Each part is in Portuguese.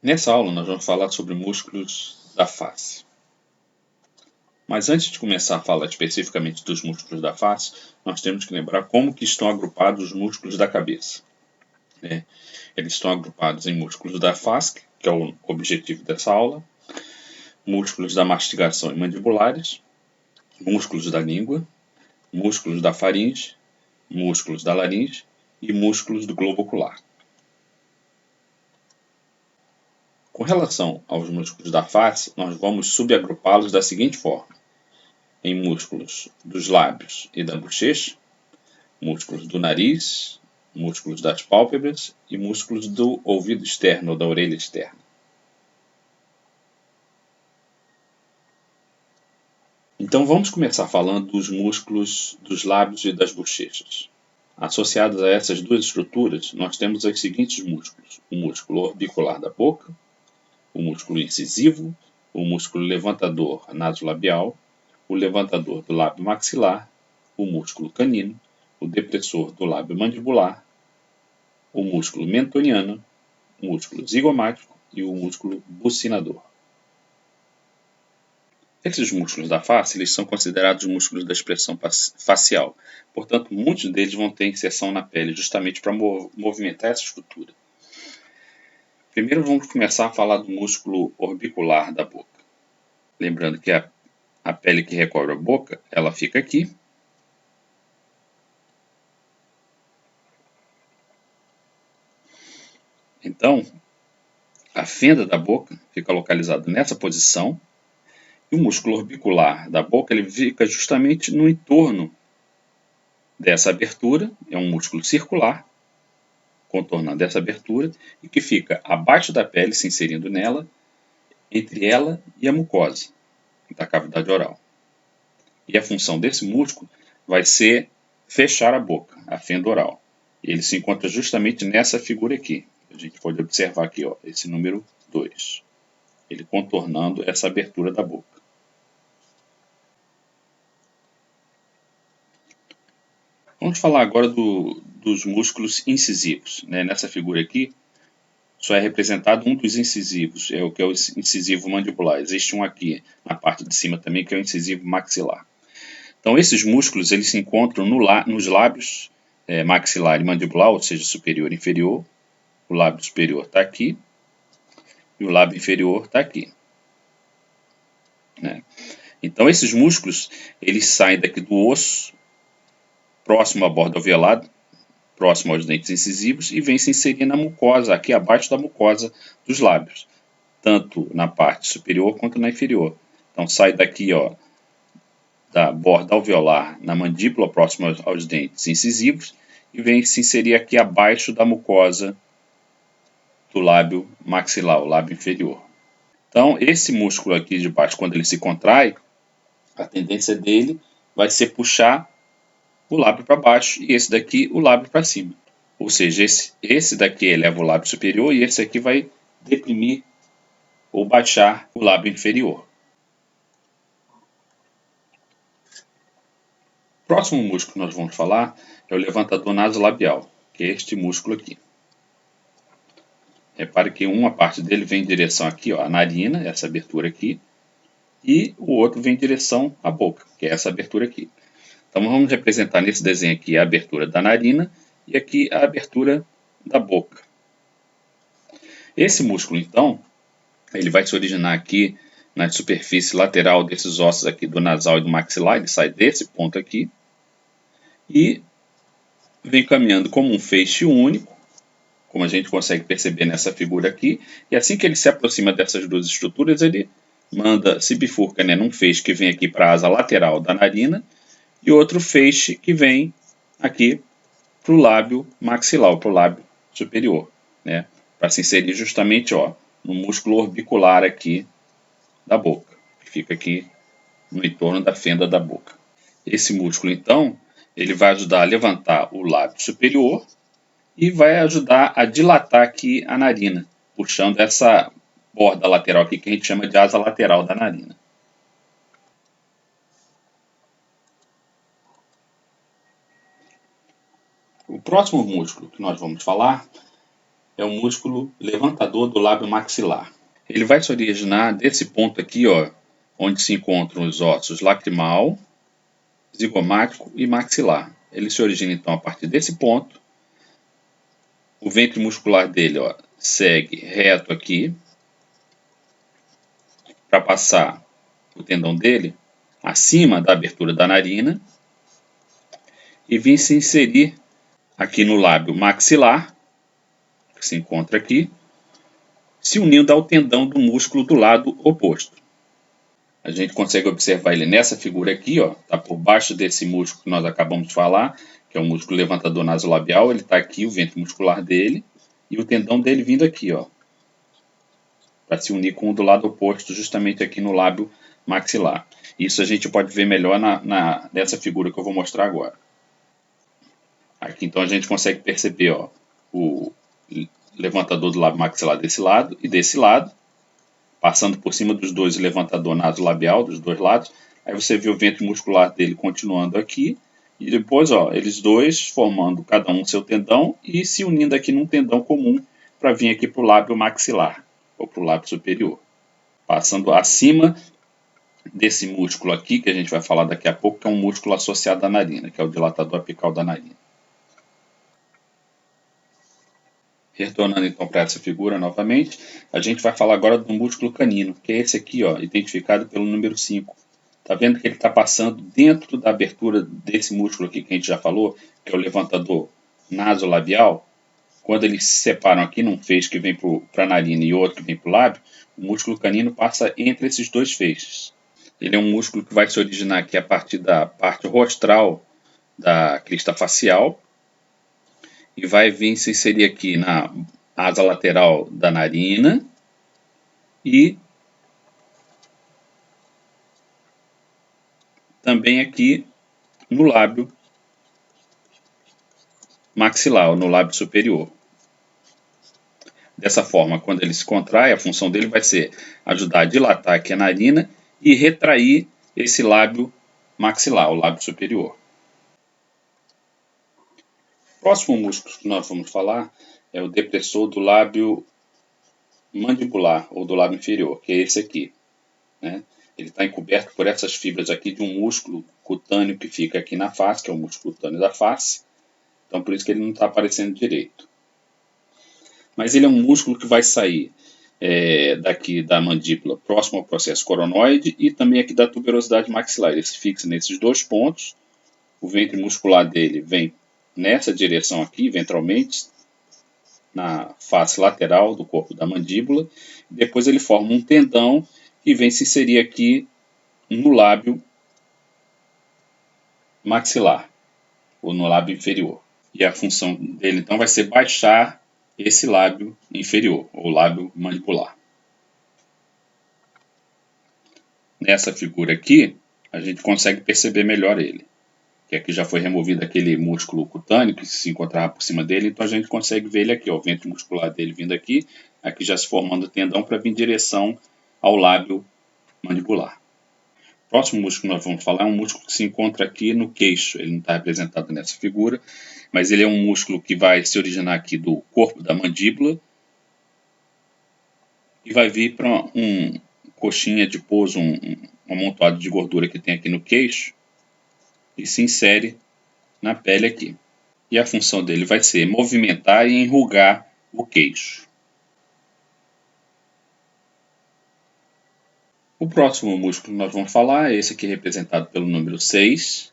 Nessa aula nós vamos falar sobre músculos da face. Mas antes de começar a falar especificamente dos músculos da face, nós temos que lembrar como que estão agrupados os músculos da cabeça. Eles estão agrupados em músculos da face, que é o objetivo dessa aula, músculos da mastigação e mandibulares, músculos da língua, músculos da faringe, músculos da laringe e músculos do globo ocular. Com relação aos músculos da face, nós vamos subagrupá-los da seguinte forma: em músculos dos lábios e da bochecha, músculos do nariz, músculos das pálpebras e músculos do ouvido externo ou da orelha externa. Então vamos começar falando dos músculos dos lábios e das bochechas. Associados a essas duas estruturas, nós temos os seguintes músculos: o músculo orbicular da boca, o músculo incisivo, o músculo levantador nasolabial, o levantador do lábio maxilar, o músculo canino, o depressor do lábio mandibular, o músculo mentoniano, o músculo zigomático e o músculo bucinador. Esses músculos da face eles são considerados músculos da expressão facial, portanto, muitos deles vão ter inserção na pele justamente para movimentar essa estrutura. Primeiro vamos começar a falar do músculo orbicular da boca. Lembrando que a pele que recobre a boca, ela fica aqui. Então, a fenda da boca fica localizada nessa posição. E o músculo orbicular da boca ele fica justamente no entorno dessa abertura. É um músculo circular, contornando essa abertura, e que fica abaixo da pele, se inserindo nela, entre ela e a mucosa da cavidade oral. E a função desse músculo vai ser fechar a boca, a fenda oral. Ele se encontra justamente nessa figura aqui. A gente pode observar aqui, ó, esse número 2. Ele contornando essa abertura da boca. Vamos falar agora dos músculos incisivos. Nessa figura aqui, só é representado um dos incisivos, é o que é o incisivo mandibular. Existe um aqui na parte de cima também, que é o incisivo maxilar. Então, esses músculos eles se encontram nos lábios maxilar e mandibular, ou seja, superior e inferior. O lábio superior está aqui e o lábio inferior está aqui. Então, esses músculos eles saem daqui do osso, próximo à borda alveolar, próximo aos dentes incisivos, e vem se inserir na mucosa, aqui abaixo da mucosa dos lábios, tanto na parte superior quanto na inferior. Então sai daqui, ó, da borda alveolar na mandíbula, próximo aos dentes incisivos, e vem se inserir aqui abaixo da mucosa do lábio maxilar, o lábio inferior. Então esse músculo aqui de baixo, quando ele se contrai, a tendência dele vai ser puxar o lábio para baixo e esse daqui o lábio para cima. Ou seja, esse daqui eleva o lábio superior e esse aqui vai deprimir ou baixar o lábio inferior. O próximo músculo que nós vamos falar é o levantador nasolabial, que é este músculo aqui. Repare que uma parte dele vem em direção aqui, ó, à narina, essa abertura aqui, e o outro vem em direção à boca, que é essa abertura aqui. Então vamos representar nesse desenho aqui a abertura da narina e aqui a abertura da boca. Esse músculo, então, ele vai se originar aqui na superfície lateral desses ossos aqui do nasal e do maxilar. Ele sai desse ponto aqui e vem caminhando como um feixe único, como a gente consegue perceber nessa figura aqui. E assim que ele se aproxima dessas duas estruturas, ele se bifurca num feixe que vem aqui para a asa lateral da narina e outro feixe que vem aqui para o lábio maxilar, para o lábio superior, para se inserir justamente, ó, no músculo orbicular aqui da boca, que fica aqui no entorno da fenda da boca. Esse músculo, então, ele vai ajudar a levantar o lábio superior e vai ajudar a dilatar aqui a narina, puxando essa borda lateral aqui que a gente chama de asa lateral da narina. O próximo músculo que nós vamos falar é o músculo levantador do lábio maxilar. Ele vai se originar desse ponto aqui, ó, onde se encontram os ossos lacrimal, zigomático e maxilar. Ele se origina então a partir desse ponto. O ventre muscular dele, ó, segue reto aqui para passar o tendão dele acima da abertura da narina e vir se inserir aqui no lábio maxilar, que se encontra aqui, se unindo ao tendão do músculo do lado oposto. A gente consegue observar ele nessa figura aqui, ó, tá por baixo desse músculo que nós acabamos de falar, que é o músculo levantador nasolabial. Ele está aqui, o ventre muscular dele, e o tendão dele vindo aqui, ó, para se unir com o do lado oposto, justamente aqui no lábio maxilar. Isso a gente pode ver melhor nessa figura que eu vou mostrar agora. Aqui então a gente consegue perceber, ó, o levantador do lábio maxilar desse lado e desse lado, passando por cima dos dois, o levantador nasolabial dos dois lados. Aí você vê o ventre muscular dele continuando aqui, e depois, ó, eles dois formando cada um seu tendão e se unindo aqui num tendão comum para vir aqui para o lábio maxilar, ou para o lábio superior. Passando acima desse músculo aqui, que a gente vai falar daqui a pouco, que é um músculo associado à narina, que é o dilatador apical da narina. Retornando então para essa figura novamente, a gente vai falar agora do músculo canino, que é esse aqui, ó, identificado pelo número 5. Tá vendo que ele está passando dentro da abertura desse músculo aqui que a gente já falou, que é o levantador nasolabial? Quando eles se separam aqui num feixe que vem para a narina e outro que vem para o lábio, o músculo canino passa entre esses dois feixes. Ele é um músculo que vai se originar aqui a partir da parte rostral da crista facial e vai vir se inserir aqui na asa lateral da narina e também aqui no lábio maxilar, no lábio superior. Dessa forma, quando ele se contrai, a função dele vai ser ajudar a dilatar aqui a narina e retrair esse lábio maxilar, o lábio superior. O próximo músculo que nós vamos falar é o depressor do lábio mandibular, ou do lábio inferior, que é esse aqui, né? Ele está encoberto por essas fibras aqui de um músculo cutâneo que fica aqui na face, que é o músculo cutâneo da face. Então, por isso que ele não está aparecendo direito. Mas ele é um músculo que vai sair daqui da mandíbula próximo ao processo coronoide e também aqui da tuberosidade maxilar. Ele se fixa nesses dois pontos. O ventre muscular dele vem nessa direção aqui, ventralmente, na face lateral do corpo da mandíbula. Depois ele forma um tendão que vem se inserir aqui no lábio maxilar, ou no lábio inferior. E a função dele então vai ser baixar esse lábio inferior, ou lábio mandibular. Nessa figura aqui, a gente consegue perceber melhor ele. Que aqui já foi removido aquele músculo cutâneo que se encontrava por cima dele, então a gente consegue ver ele aqui, ó, o ventre muscular dele vindo aqui já se formando o tendão para vir em direção ao lábio mandibular. O próximo músculo que nós vamos falar é um músculo que se encontra aqui no queixo. Ele não está representado nessa figura, mas ele é um músculo que vai se originar aqui do corpo da mandíbula e vai vir para um coxinha de pouso, um amontoado de gordura que tem aqui no queixo e se insere na pele aqui. E a função dele vai ser movimentar e enrugar o queixo. O próximo músculo que nós vamos falar é esse aqui representado pelo número 6,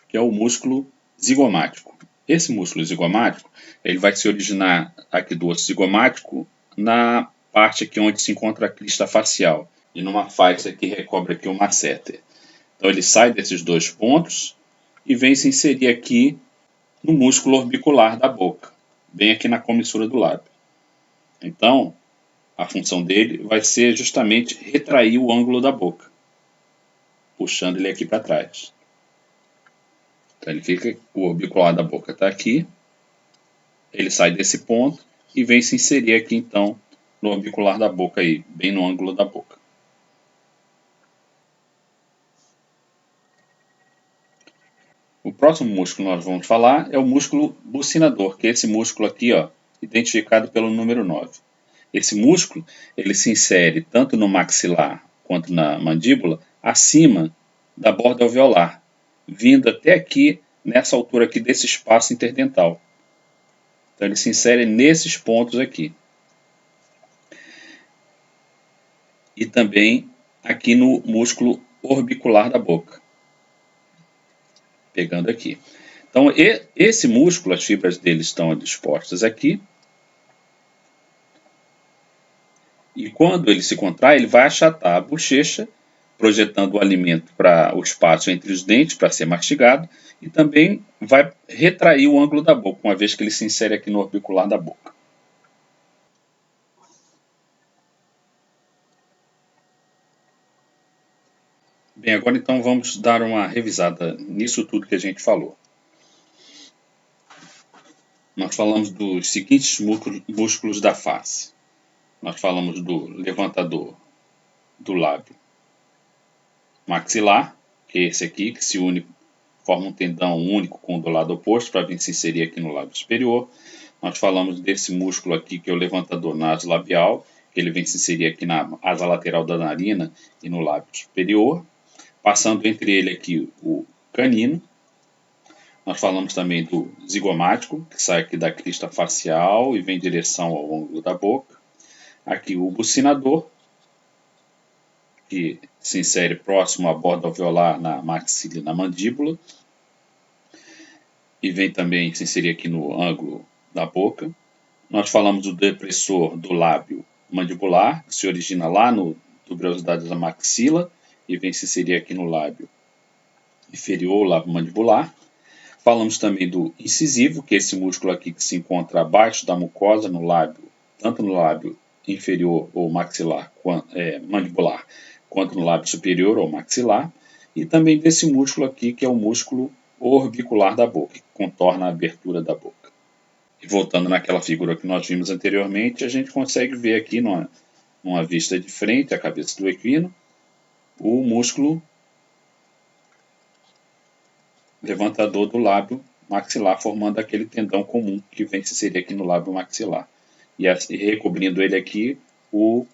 que é o músculo zigomático. Esse músculo zigomático, ele vai se originar aqui do osso zigomático na parte aqui onde se encontra a crista facial e numa faixa que recobre aqui o masseter. Então ele sai desses dois pontos e vem se inserir aqui no músculo orbicular da boca, bem aqui na comissura do lábio. Então, a função dele vai ser justamente retrair o ângulo da boca, puxando ele aqui para trás. Então ele fica, o orbicular da boca está aqui, ele sai desse ponto e vem se inserir aqui então no orbicular da boca aí, bem no ângulo da boca. O próximo músculo que nós vamos falar é o músculo bucinador, que é esse músculo aqui, ó, identificado pelo número 9. Esse músculo ele se insere tanto no maxilar quanto na mandíbula, acima da borda alveolar, vindo até aqui, nessa altura aqui desse espaço interdental. Então ele se insere nesses pontos aqui. E também aqui no músculo orbicular da boca. Pegando aqui. Então esse músculo, as fibras dele estão dispostas aqui. E quando ele se contrai, ele vai achatar a bochecha, projetando o alimento para o espaço entre os dentes para ser mastigado, e também vai retrair o ângulo da boca, uma vez que ele se insere aqui no orbicular da boca. Bem, agora então vamos dar uma revisada nisso tudo que a gente falou. Nós falamos dos seguintes músculos da face. Nós falamos do levantador do lábio maxilar, que é esse aqui, que se une, forma um tendão único com o do lado oposto para vir se inserir aqui no lábio superior. Nós falamos desse músculo aqui, que é o levantador nasolabial, que ele vem se inserir aqui na asa lateral da narina e no lábio superior, passando entre ele aqui o canino. Nós falamos também do zigomático, que sai aqui da crista facial e vem em direção ao ângulo da boca. Aqui o bucinador, que se insere próximo à borda alveolar na maxila e na mandíbula. E vem também se inserir aqui no ângulo da boca. Nós falamos do depressor do lábio mandibular, que se origina lá no tuberosidade da maxila e vem se inserir aqui no lábio inferior, lábio mandibular. Falamos também do incisivo, que é esse músculo aqui que se encontra abaixo da mucosa, no lábio, tanto no lábio inferior ou maxilar, mandibular, quanto no lábio superior ou maxilar. E também desse músculo aqui, que é o músculo orbicular da boca, que contorna a abertura da boca. E voltando naquela figura que nós vimos anteriormente, a gente consegue ver aqui numa vista de frente, a cabeça do equino, o músculo levantador do lábio maxilar, formando aquele tendão comum que vem se inserir aqui no lábio maxilar. E recobrindo ele aqui, o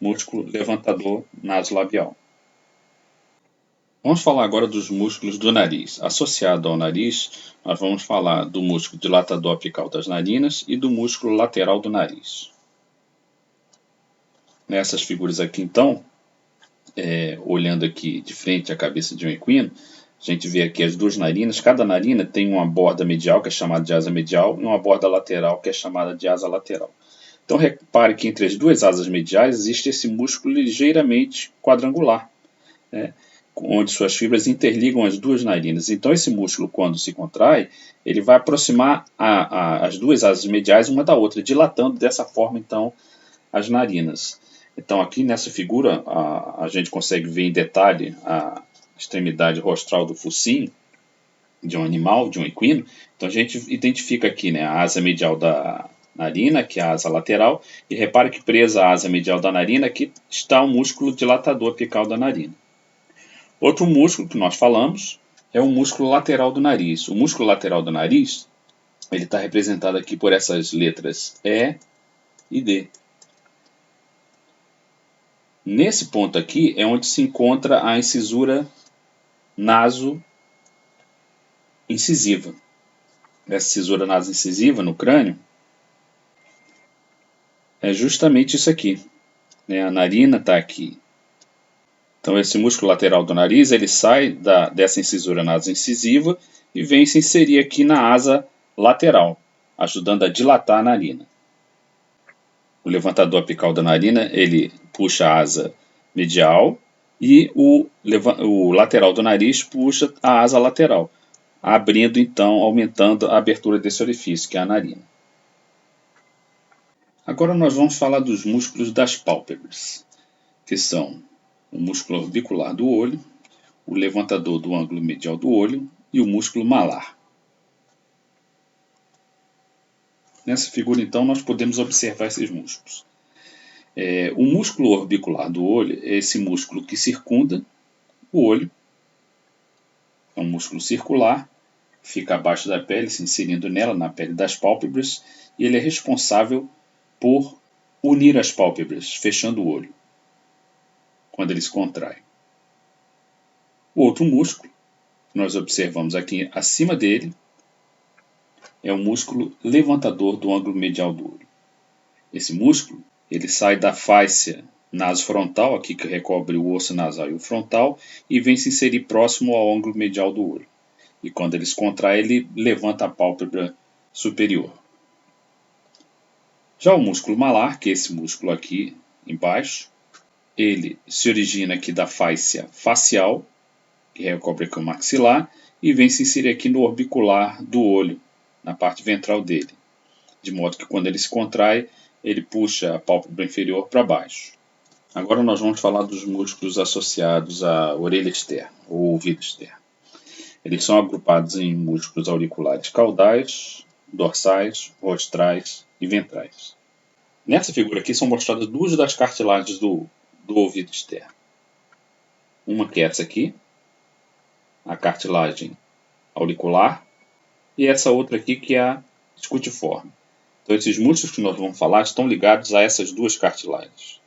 músculo levantador nasolabial. Vamos falar agora dos músculos do nariz. Associado ao nariz, nós vamos falar do músculo dilatador apical das narinas e do músculo lateral do nariz. Nessas figuras aqui, então, olhando aqui de frente à cabeça de um equino, a gente vê aqui as duas narinas. Cada narina tem uma borda medial, que é chamada de asa medial, e uma borda lateral, que é chamada de asa lateral. Então, repare que entre as duas asas mediais existe esse músculo ligeiramente quadrangular, né, onde suas fibras interligam as duas narinas. Então, esse músculo, quando se contrai, ele vai aproximar as duas asas mediais uma da outra, dilatando dessa forma, então, as narinas. Então, aqui nessa figura, a gente consegue ver em detalhe a extremidade rostral do focinho de um animal, de um equino. Então, a gente identifica aqui, né, a asa medial da narina, que é a asa lateral, e repare que presa à asa medial da narina, aqui está o músculo dilatador apical da narina. Outro músculo que nós falamos é o músculo lateral do nariz. O músculo lateral do nariz, ele está representado aqui por essas letras E e D. Nesse ponto aqui é onde se encontra a incisura naso-incisiva. Essa cisura naso-incisiva no crânio é justamente isso aqui, né? A narina está aqui. Então esse músculo lateral do nariz, ele sai dessa incisura naso-incisiva e vem se inserir aqui na asa lateral, ajudando a dilatar a narina. O levantador apical da narina, ele puxa a asa medial e o lateral do nariz puxa a asa lateral, abrindo então, aumentando a abertura desse orifício, que é a narina. Agora nós vamos falar dos músculos das pálpebras, que são o músculo orbicular do olho, o levantador do ângulo medial do olho e o músculo malar. Nessa figura, então, nós podemos observar esses músculos. O músculo orbicular do olho é esse músculo que circunda o olho, é um músculo circular, fica abaixo da pele, se inserindo nela, na pele das pálpebras, e ele é responsável por unir as pálpebras, fechando o olho, quando ele se contrai. O outro músculo, que nós observamos aqui acima dele, é o músculo levantador do ângulo medial do olho. Esse músculo, ele sai da fáscia nasofrontal, aqui que recobre o osso nasal e o frontal, e vem se inserir próximo ao ângulo medial do olho. E quando ele se contrai, ele levanta a pálpebra superior. Já o músculo malar, que é esse músculo aqui embaixo, ele se origina aqui da fáscia facial, que recobre aqui o maxilar, e vem se inserir aqui no orbicular do olho, na parte ventral dele. De modo que quando ele se contrai, ele puxa a pálpebra inferior para baixo. Agora nós vamos falar dos músculos associados à orelha externa, ou ouvido externo. Eles são agrupados em músculos auriculares caudais, dorsais, rostrais e ventrais. Nessa figura aqui são mostradas duas das cartilagens do ouvido externo. Uma que é essa aqui, a cartilagem auricular, e essa outra aqui que é a escutiforme. Então esses músculos que nós vamos falar estão ligados a essas duas cartilagens.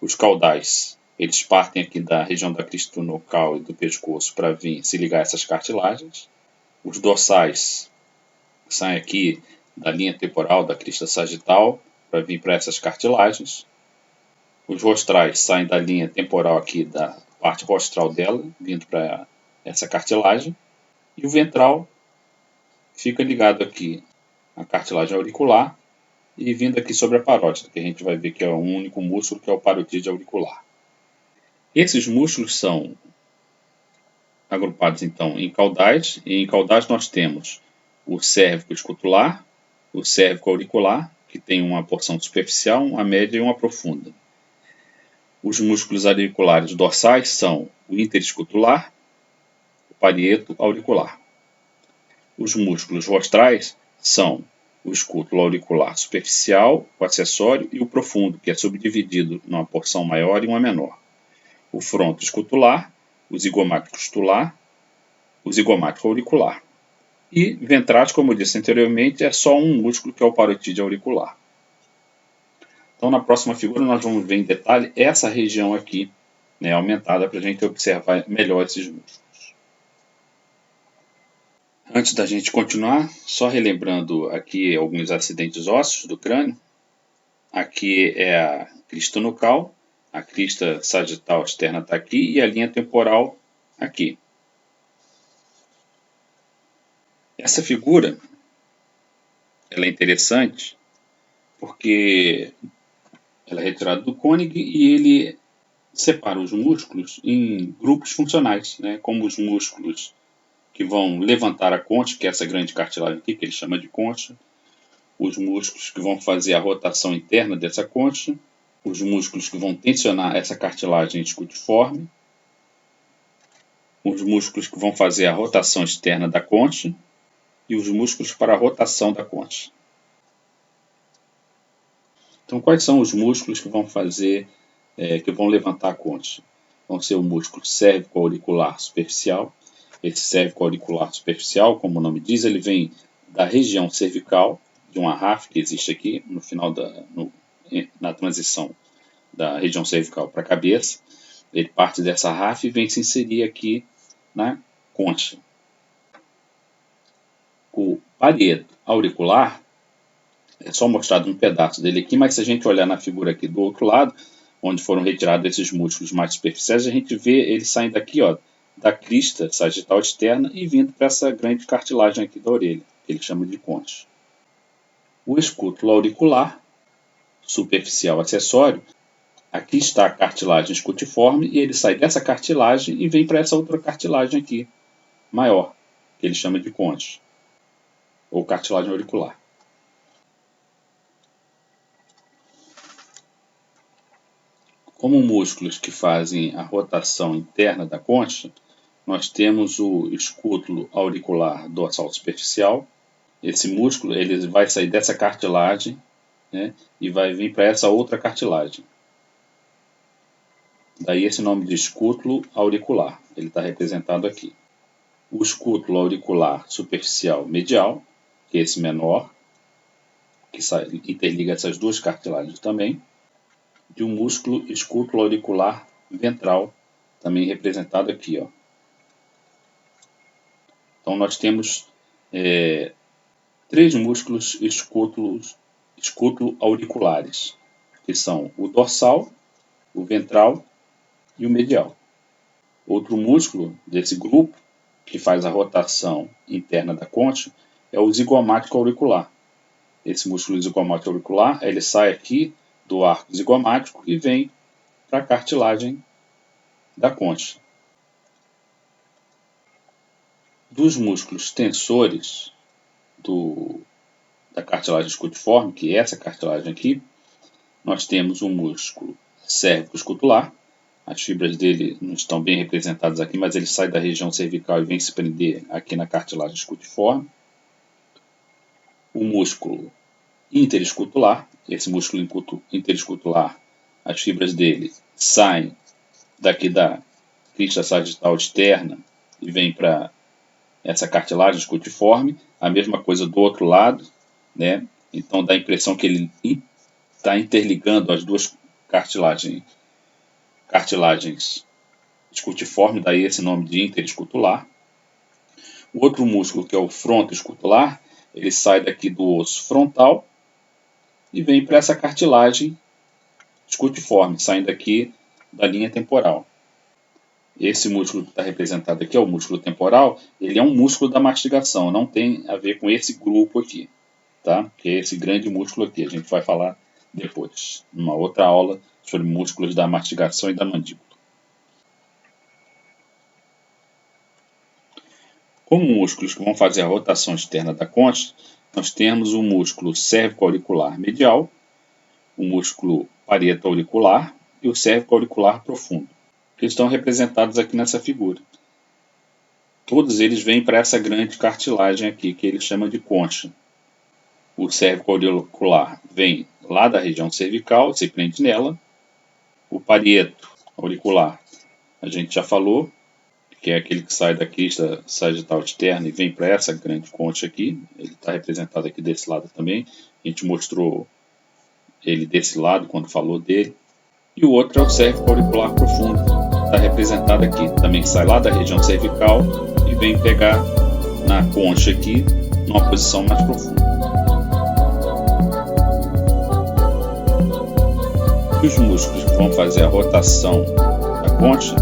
Os caudais, eles partem aqui da região da crista nucal e do pescoço para vir se ligar a essas cartilagens. Os dorsais saem aqui da linha temporal da crista sagital para vir para essas cartilagens. Os rostrais saem da linha temporal aqui da parte rostral dela, vindo para essa cartilagem. E o ventral fica ligado aqui à cartilagem auricular e vindo aqui sobre a parótida, que a gente vai ver que é um único músculo, que é o parotídeo auricular. Esses músculos são agrupados então em caudais, e em caudais nós temos o cérvico escutular, o cérvico auricular, que tem uma porção superficial, uma média e uma profunda. Os músculos auriculares dorsais são o interescutular, o parieto auricular. Os músculos rostrais são o escútulo auricular superficial, o acessório e o profundo, que é subdividido numa porção maior e uma menor. O fronto escutular, o zigomático estular, o zigomático auricular. E ventrais, como eu disse anteriormente, é só um músculo, que é o parotídeo auricular. Então, na próxima figura, nós vamos ver em detalhe essa região aqui, aumentada, para a gente observar melhor esses músculos. Antes da gente continuar, só relembrando aqui alguns acidentes ósseos do crânio. Aqui é a crista nucal, a crista sagital externa está aqui e a linha temporal aqui. Essa figura ela é interessante porque ela é retirada do Koenig e ele separa os músculos em grupos funcionais, como os músculos que vão levantar a concha, que é essa grande cartilagem aqui, que ele chama de concha, os músculos que vão fazer a rotação interna dessa concha, os músculos que vão tensionar essa cartilagem escutiforme, os músculos que vão fazer a rotação externa da concha e os músculos para a rotação da concha. Então, quais são os músculos que vão fazer, que vão levantar a concha? Vão ser o músculo cérvico-auricular superficial. Esse cérvico-auricular superficial, como o nome diz, ele vem da região cervical, de uma RAF que existe aqui no final na transição da região cervical para a cabeça. Ele parte dessa RAF e vem se inserir aqui na concha. O parieto auricular é só mostrado um pedaço dele aqui, mas se a gente olhar na figura aqui do outro lado, onde foram retirados esses músculos mais superficiais, a gente vê ele saindo aqui, da crista sagital externa e vindo para essa grande cartilagem aqui da orelha, que ele chama de concha. O escútulo auricular, superficial acessório, aqui está a cartilagem escutiforme e ele sai dessa cartilagem e vem para essa outra cartilagem aqui, maior, que ele chama de concha, ou cartilagem auricular. Como músculos que fazem a rotação interna da concha, nós temos o escútulo auricular dorsal superficial. Esse músculo ele vai sair dessa cartilagem, e vai vir para essa outra cartilagem. Daí esse nome de escútulo auricular, ele está representado aqui. o escútulo auricular superficial medial, que é esse menor, que interliga essas duas cartilagens também, e o músculo escútulo auricular ventral, também representado aqui, ó. Então nós temos três músculos escútulo-auriculares, que são o dorsal, o ventral e o medial. Outro músculo desse grupo, que faz a rotação interna da concha, é o zigomático auricular. Esse músculo zigomático auricular, ele sai aqui do arco zigomático e vem para a cartilagem da concha. Dos músculos tensores da cartilagem escutiforme, que é essa cartilagem aqui, nós temos o músculo cérvico-escutular. As fibras dele não estão bem representadas aqui, mas ele sai da região cervical e vem se prender aqui na cartilagem escutiforme. O músculo interescutular, esse músculo interescutular, as fibras dele saem daqui da crista sagital externa e vem para essa cartilagem escutiforme. A mesma coisa do outro lado, né? Então dá a impressão que ele está interligando as duas cartilagens escutiformes, daí esse nome de interescutular. O outro músculo, que é o frontoescutular, ele sai daqui do osso frontal e vem para essa cartilagem escutiforme, saindo aqui da linha temporal. Esse músculo que está representado aqui é o músculo temporal, ele é um músculo da mastigação, não tem a ver com esse grupo aqui, tá? Que é esse grande músculo aqui, a gente vai falar depois, numa outra aula, sobre músculos da mastigação e da mandíbula. Como músculos que vão fazer a rotação externa da concha, nós temos o músculo cérvico-auricular medial, o músculo parieto-auricular e o cérvico-auricular profundo, que estão representados aqui nessa figura. Todos eles vêm para essa grande cartilagem aqui, que ele chama de concha. O cérvico-auricular vem lá da região cervical, se prende nela. O parieto-auricular, a gente já falou, que é aquele que sai da crista sagital externa e vem para essa grande concha aqui. Ele está representado aqui desse lado também. A gente mostrou ele desse lado quando falou dele. E o outro é o cérvico-auricular profundo. Está representado aqui. Também sai lá da região cervical e vem pegar na concha aqui, numa posição mais profunda. E os músculos que vão fazer a rotação da concha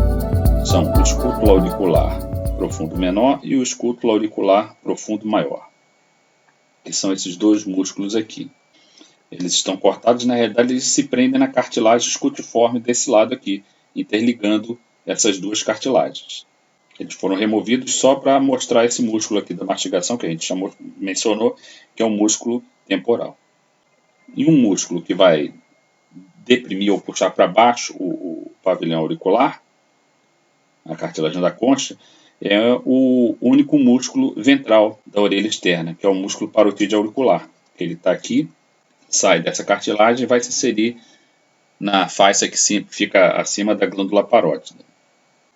são o escútulo auricular profundo menor e o escútulo auricular profundo maior, que são esses dois músculos aqui. Eles estão cortados, na realidade eles se prendem na cartilagem escutiforme desse lado aqui, interligando essas duas cartilagens. Eles foram removidos só para mostrar esse músculo aqui da mastigação, que a gente mencionou, que é o músculo temporal. E um músculo que vai deprimir ou puxar para baixo o pavilhão auricular, a cartilagem da concha, é o único músculo ventral da orelha externa, que é o músculo parotídeo auricular. Ele está aqui, sai dessa cartilagem e vai se inserir na faixa que fica acima da glândula parótida.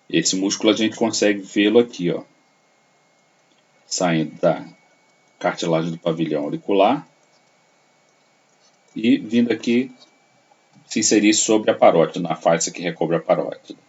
Esse músculo a gente consegue vê-lo aqui, ó, saindo da cartilagem do pavilhão auricular e vindo aqui se inserir sobre a parótida, na faixa que recobre a parótida.